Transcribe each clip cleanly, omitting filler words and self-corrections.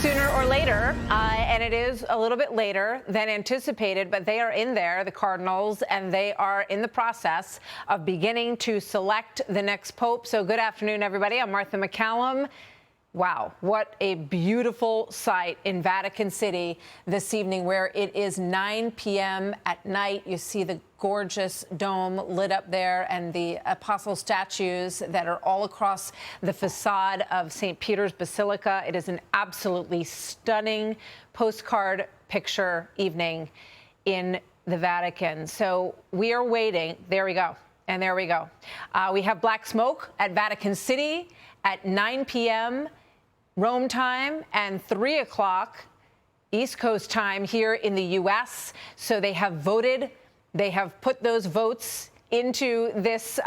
sooner or later, and it is a little bit later than anticipated, but they are in there, the Cardinals, and they are in the process of beginning to select the next pope. So good afternoon, everybody. I'm Martha McCallum. Wow, what a beautiful sight in Vatican City this evening, where it is 9 p.m. at night. You see the gorgeous dome lit up there and the apostle statues that are all across the facade of St. Peter's Basilica. It is an absolutely stunning postcard picture evening in the Vatican. So we are waiting. There we go. And there we go. We have black smoke at Vatican City at 9 p.m. Rome time and 3 o'clock East Coast time here in the U.S. So they have voted. They have put those votes into this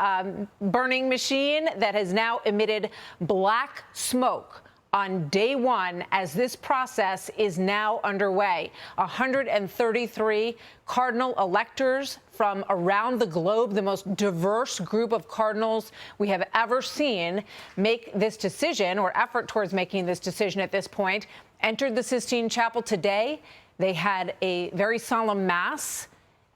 burning machine that has now emitted black smoke on day one as this process is now underway. 133 cardinal electors from around the globe, the most diverse group of cardinals we have ever seen, make this decision, or effort towards making this decision at this point, entered the Sistine Chapel today. They had a very solemn mass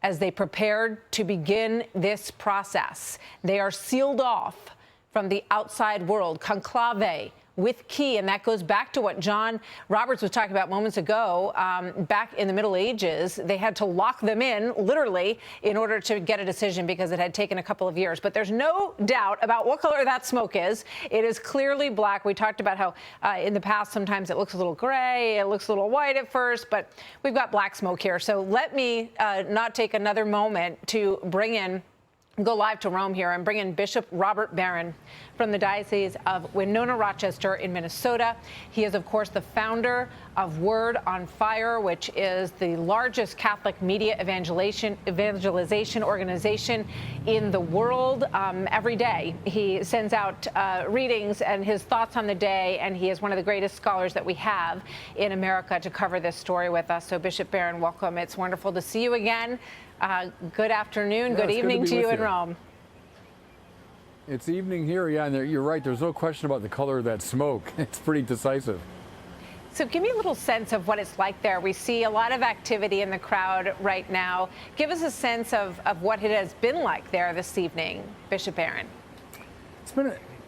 as they prepared to begin this process. They are sealed off from the outside world, conclave, with key, and that goes back to what John Roberts was talking about moments ago. Back in the Middle Ages, they had to lock them in, literally, in order to get a decision because it had taken a couple of years. But there's no doubt about what color that smoke is. It is clearly black. We talked about how in the past sometimes it looks a little gray, it looks a little white at first, but we've got black smoke here. So let me not take another moment to go live to Rome here and bring in Bishop Robert Barron from the Diocese of Winona Rochester in Minnesota. He is, of course, the founder of Word on Fire, which is the largest Catholic media evangelization organization in the world. Every day he sends out readings and his thoughts on the day, and he is one of the greatest scholars that we have in America to cover this story with us. So, Bishop Barron, welcome. It's wonderful to see you again. Good afternoon, good evening to you in Rome. It's evening here, yeah, and you're right. There's no question about the color of that smoke. It's pretty decisive. So give me a little sense of what it's like there. We see a lot of activity in the crowd right now. Give us a sense of what it has been like there this evening, Bishop Barron.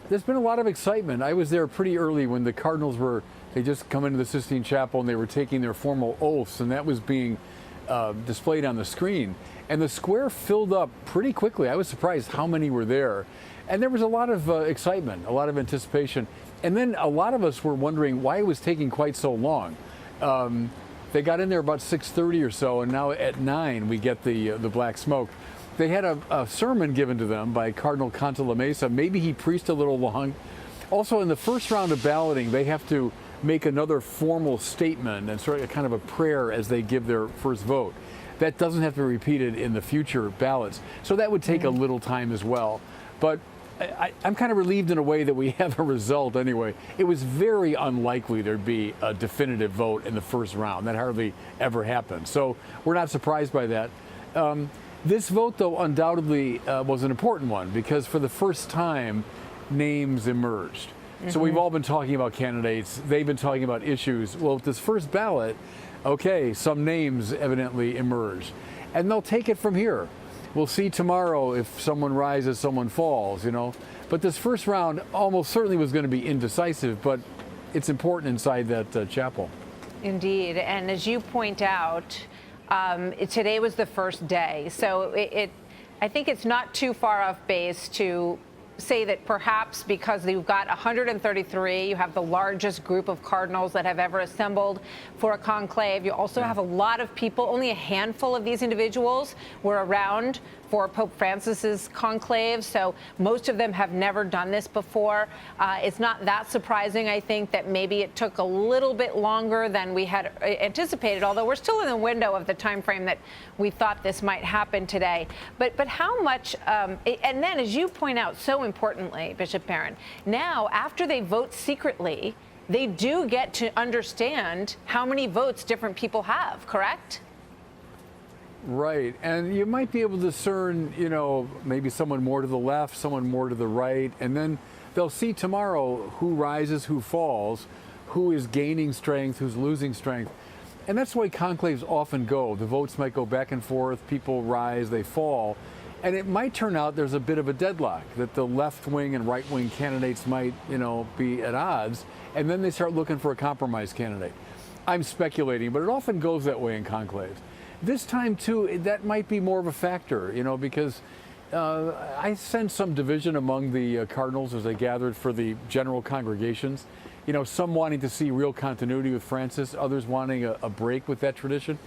There's been a lot of excitement. I was there pretty early when the Cardinals they just come into the Sistine Chapel and they were taking their formal oaths, and that was being displayed on the screen. And the square filled up pretty quickly. I was surprised how many were there. And there was a lot of excitement, a lot of anticipation. And then a lot of us were wondering why it was taking quite so long. They got in there about 6:30 or so, and now at 9 we get the black smoke. They had a sermon given to them by Cardinal Cantalamessa. Maybe he preached a little long. Also, in the first round of balloting, they have to make another formal statement and sort of kind of a prayer as they give their first vote. That doesn't have to be repeated in the future ballots. So that would take a little time as well. But I'm kind of relieved in a way that we have a result anyway. It was very unlikely there'd be a definitive vote in the first round. That hardly ever happened. So we're not surprised by that. This vote, though, undoubtedly was an important one because for the first time, names emerged. So we've all been talking about candidates. They've been talking about issues. Well, with this first ballot, okay, some names evidently emerge. And they'll take it from here. We'll see tomorrow if someone rises, someone falls, you know. But this first round almost certainly was going to be indecisive, but it's important inside that chapel. Indeed. And as you point out, today was the first day. So I think it's not too far off base to say that perhaps because you've got 133, you have the largest group of cardinals that have ever assembled for a conclave. You also have a lot of people, only a handful of these individuals were around for Pope Francis's conclave, so most of them have never done this before. It's not that surprising, I think, that maybe it took a little bit longer than we had anticipated, although we're still in the window of the time frame that we thought this might happen today. But how much, and then as you point out so importantly, Bishop Barron, now after they vote secretly, they do get to understand how many votes different people have, correct? Right, and you might be able to discern, you know, maybe someone more to the left, someone more to the right, and then they'll see tomorrow who rises, who falls, who is gaining strength, who's losing strength. And that's the way conclaves often go. The votes might go back and forth, people rise, they fall. And it might turn out there's a bit of a deadlock, that the left-wing and right-wing candidates might, be at odds, and then they start looking for a compromise candidate. I'm speculating, but it often goes that way in conclaves. This time, too, that might be more of a factor, because I sense some division among the cardinals as they gathered for the general congregations. Some wanting to see real continuity with Francis, others wanting a break with that tradition.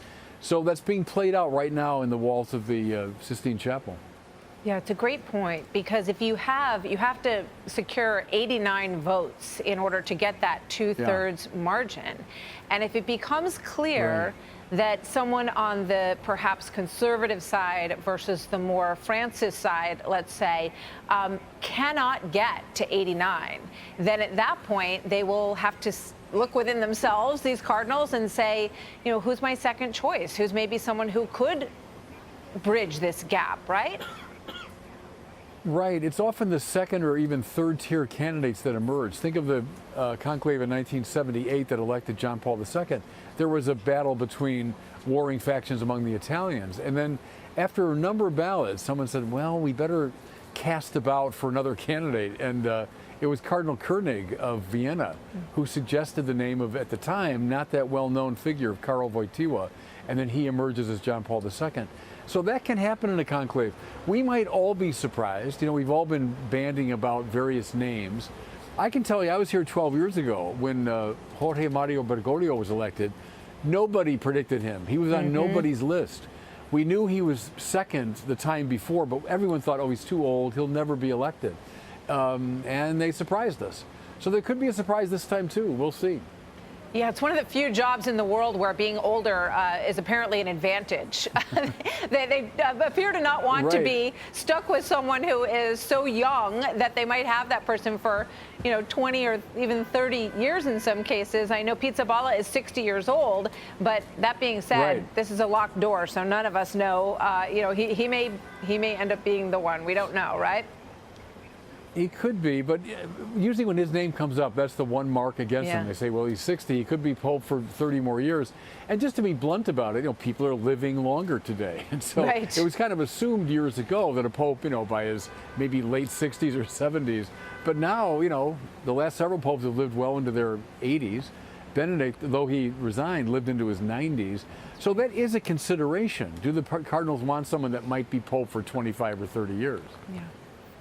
So that's being played out right now in the walls of the Sistine Chapel. Yeah, it's a great point, because if you have to secure 89 votes in order to get that two-thirds margin. And if it becomes clear that someone on the perhaps conservative side versus the more Francis side, let's say, cannot get to 89, then at that point they will have to look within themselves, these cardinals, and say, who's my second choice? Who's maybe someone who could bridge this gap, right? Right. It's often the second or even third tier candidates that emerge. Think of the conclave in 1978 that elected John Paul II. There was a battle between warring factions among the Italians. And then after a number of ballots, someone said, well, we better cast about for another candidate. And it was Cardinal Koenig of Vienna who suggested the name of, at the time, not that well-known figure of Karl Wojtyła. And then he emerges as John Paul II. So that can happen in a conclave. We might all be surprised. We've all been banding about various names. I can tell you, I was here 12 years ago when Jorge Mario Bergoglio was elected. Nobody predicted him. He was on nobody's list. We knew he was second the time before, but everyone thought, oh, he's too old, he'll never be elected. And they surprised us. So there could be a surprise this time, too. We'll see. Yeah, it's one of the few jobs in the world where being older is apparently an advantage. They appear to not want to be stuck with someone who is so young that they might have that person for, 20 or even 30 years in some cases. I know Pizzaballa is 60 years old, but that being said, this is a locked door, so none of us know. He may end up being the one. We don't know, right? He could be, but usually when his name comes up, that's the one mark against him. They say, well, he's 60, he could be Pope for 30 more years. And just to be blunt about it, people are living longer today. And so it was kind of assumed years ago that a Pope, by his maybe late 60s or 70s. But now, the last several popes have lived well into their 80s. Benedict, though he resigned, lived into his 90s. So that is a consideration. Do the cardinals want someone that might be Pope for 25 or 30 years? Yeah.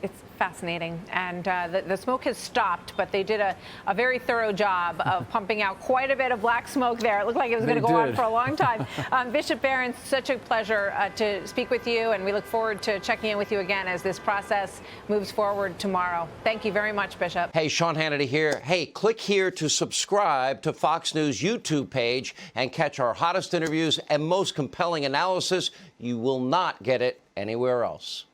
It's fascinating, and the smoke has stopped, but they did a very thorough job of pumping out quite a bit of black smoke there. It looked like it was going to go on for a long time. Bishop Barron, such a pleasure to speak with you, and we look forward to checking in with you again as this process moves forward tomorrow. Thank you very much, Bishop. Hey, Sean Hannity here. Hey, click here to subscribe to Fox News YouTube page and catch our hottest interviews and most compelling analysis. You will not get it anywhere else.